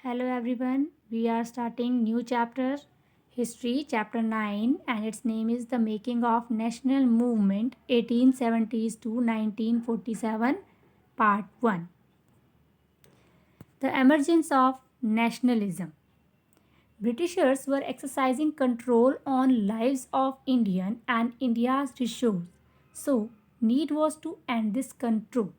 Hello everyone. We are starting new chapter, History, chapter 9, and its name is The Making of National Movement 1870s to 1947, Part 1. The Emergence of Nationalism. Britishers were exercising control on lives of Indian and India's resources. So, need was to end this control.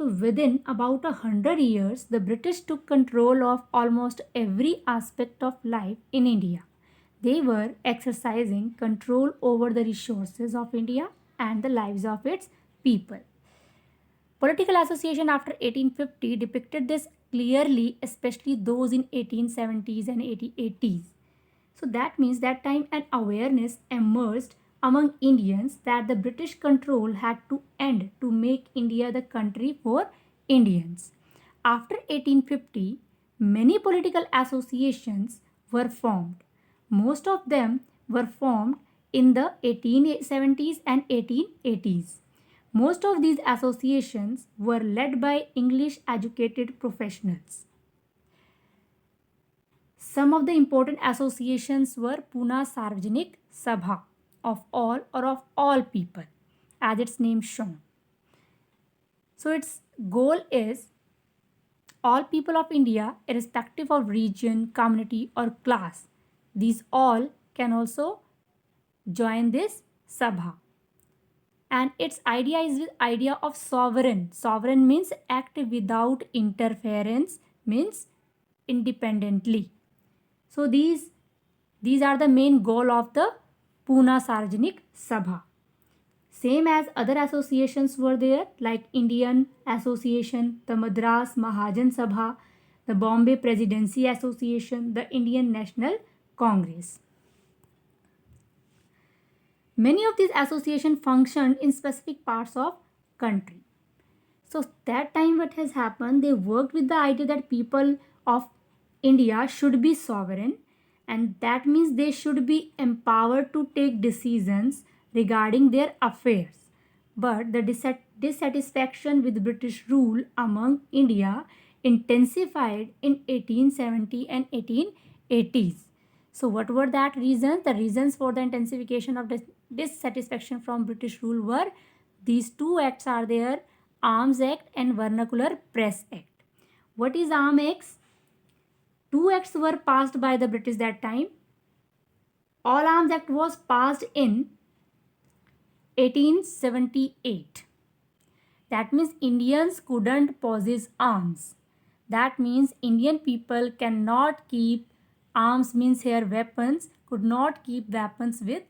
So, within about 100 years, the British took control of almost every aspect of life in India. They were exercising control over the resources of India and the lives of its people. Political association after 1850 depicted this clearly, especially those in 1870s and 1880s. So that means that time an awareness emerged among Indians that the British control had to end to make India the country for Indians. After 1850, many political associations were formed. Most of them were formed in the 1870s and 1880s. Most of these associations were led by English educated professionals. Some of the important associations were Pune Sarvajanik Sabha of all or of all people, as its name shown. So its goal is all people of India, irrespective of region, community, or class. These all can also join this Sabha. And its idea is the idea of sovereign. Sovereign means act without interference, means independently. So these are the main goal of the Pune Sarvajanik Sabha. Same as other associations were there like Indian Association, the Madras Mahajan Sabha, the Bombay Presidency Association, the Indian National Congress. Many of these associations functioned in specific parts of country. So that time what has happened, they worked with the idea that people of India should be sovereign, and that means they should be empowered to take decisions regarding their affairs. But the dissatisfaction with British rule among India intensified in 1870 and 1880s. So what were that reasons? The reasons for the intensification of dissatisfaction from British rule were these two acts are there, Arms Act and Vernacular Press Act. What is Arms Acts? Two acts were passed by the British that time. All Arms Act was passed in 1878. That means Indians couldn't possess arms. That means Indian people cannot keep arms, means here weapons, could not keep weapons with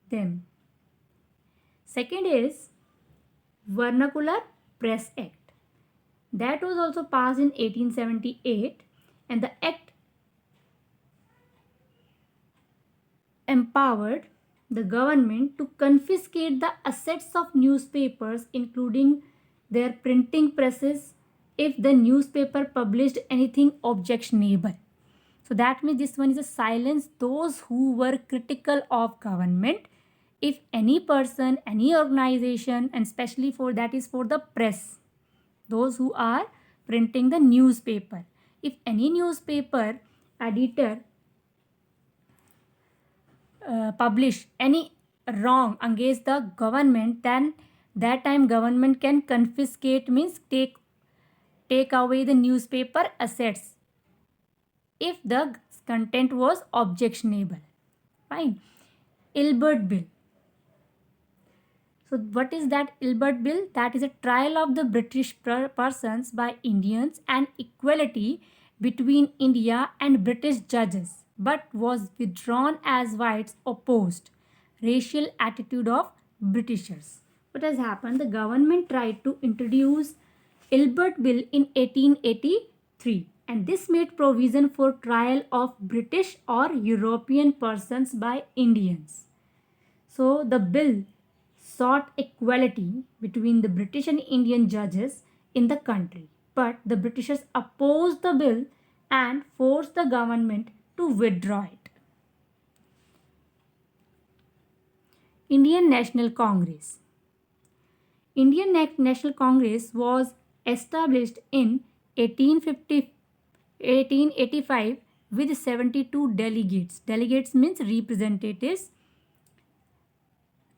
them. Second is Vernacular Press Act. That was also passed in 1878, and the act empowered the government to confiscate the assets of newspapers, including their printing presses, if the newspaper published anything objectionable. So that means this one is a silence those who were critical of government. If any person, any organization, and especially for that is for the press, those who are printing the newspaper. If any newspaper editor publish any wrong against the government, then that time government can confiscate, means take away the newspaper assets if the content was objectionable. Fine. Ilbert Bill. So what is that Ilbert Bill? That is a trial of the British persons by Indians and equality between India and British judges, but was withdrawn as whites opposed racial attitude of Britishers. What has happened? The government tried to introduce Ilbert Bill in 1883, and this made provision for trial of British or European persons by Indians. So the bill sought equality between the British and Indian judges in the country, but the Britishers opposed the bill and forced the government to withdraw it. Indian National Congress. Indian National Congress was established in 1850 1885 with 72 delegates. Delegates means representatives.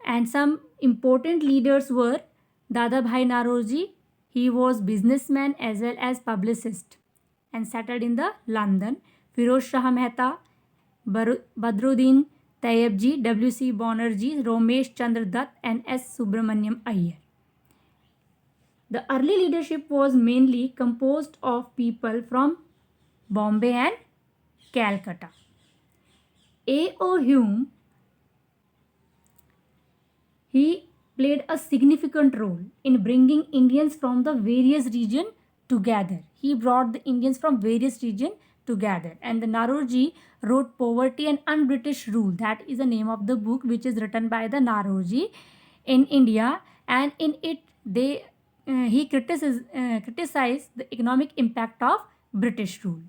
And some important leaders were Dadabhai Naoroji. He was businessman as well as publicist and settled in the London. Firoz Shah Mehta, Badruddin Tayyabji, W.C. Banerjee, Romesh Chandra Dutt, and S. Subramaniam Iyer. The early leadership was mainly composed of people from Bombay and Calcutta. A.O. Hume, he played a significant role in bringing Indians from the various regions together. He brought the Indians from various regions together. And the Naoroji wrote Poverty and Un-British Rule. That is the name of the book which is written by the Naoroji in India. And in it, he criticized the economic impact of British rule.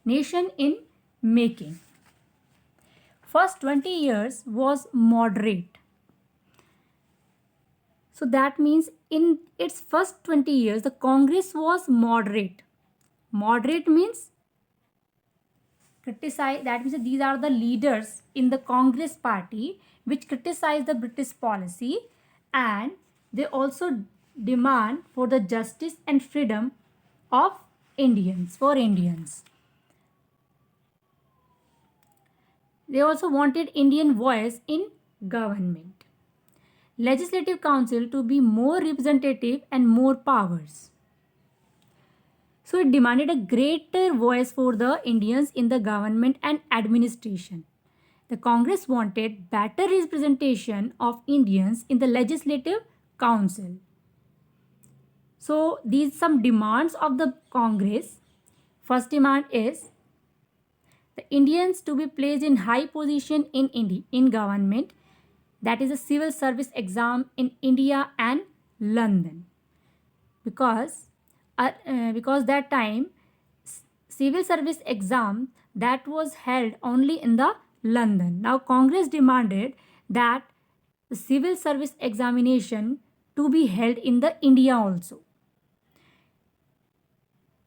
Nation in making. First 20 years was moderate. So that means in its first 20 years, the Congress was moderate. Moderate means criticize, that means these are the leaders in the Congress party which criticize the British policy, and they also demand for the justice and freedom of Indians, for Indians. They also wanted Indian voice in government. Legislative Council to be more representative and more powers. So it demanded a greater voice for the Indians in the government and administration. The Congress wanted better representation of Indians in the Legislative Council. So these some demands of the Congress. First demand is the Indians to be placed in high position in government. That is a civil service exam in India and London. Because that time civil service exam that was held only in the London. Now Congress demanded that the civil service examination to be held in the India also.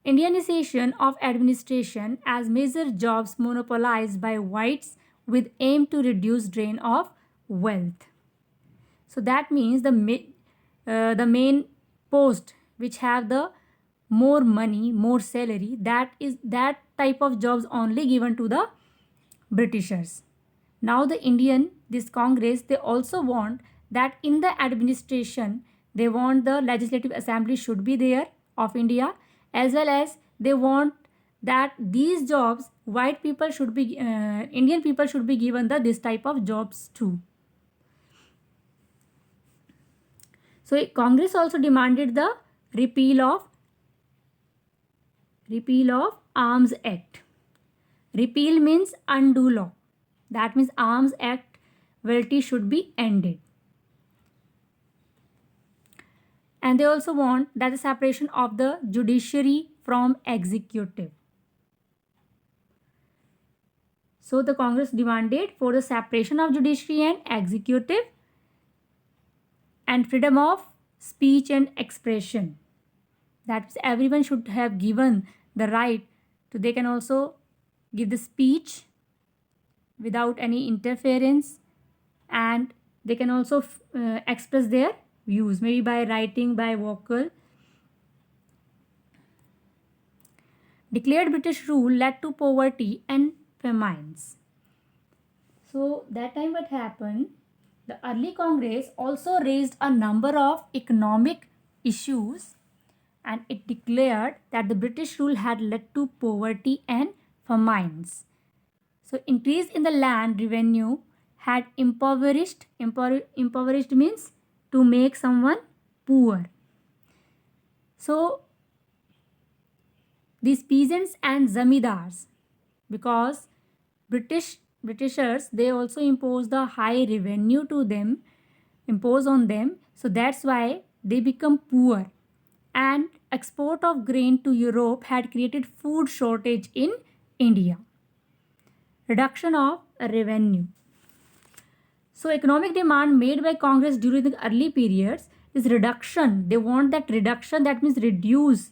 Indianization of administration as major jobs monopolized by whites with aim to reduce drain of wealth. So that means the main post which have the more money, more salary, that type of jobs only given to the Britishers. Now this Congress, they also want that in the administration, they want the Legislative Assembly should be there of India, as well as they want that these jobs white people should be, Indian people should be given this type of jobs too. So Congress also demanded the repeal of Arms Act. Repeal means undo law. That means Arms Act validity should be ended. And they also want that the separation of the judiciary from executive. So the Congress demanded for the separation of judiciary and executive and freedom of speech and expression. That means everyone should have given the right to, they can also give the speech without any interference, and they can also express their views, maybe by writing, by vocal. Declared British rule led to poverty and famines. So that time what happened, the early Congress also raised a number of economic issues, and it declared that the British rule had led to poverty and famines. So increase in the land revenue had impoverished means to make someone poor. So these peasants and zamindars, because Britishers, they also impose the high revenue to them, impose on them. So that's why they become poor. And export of grain to Europe had created food shortage in India. Reduction of revenue. So economic demand made by Congress during the early periods is reduction. They want that reduction, that means reduce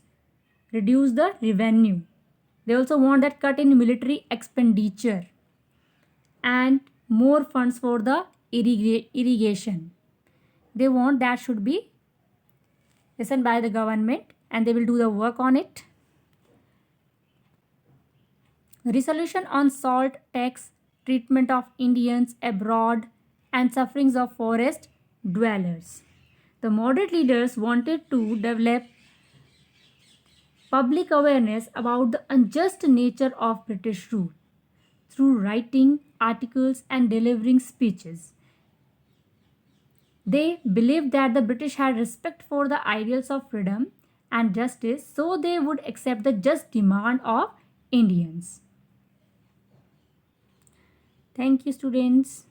reduce the revenue. They also want that cut in military expenditure and more funds for the irrigation. They want that should be listened by the government and they will do the work on it. Resolution on salt tax, treatment of Indians abroad, and sufferings of forest dwellers. The moderate leaders wanted to develop public awareness about the unjust nature of British rule through writing articles and delivering speeches. They believed that the British had respect for the ideals of freedom and justice, so they would accept the just demand of Indians. Thank you, students.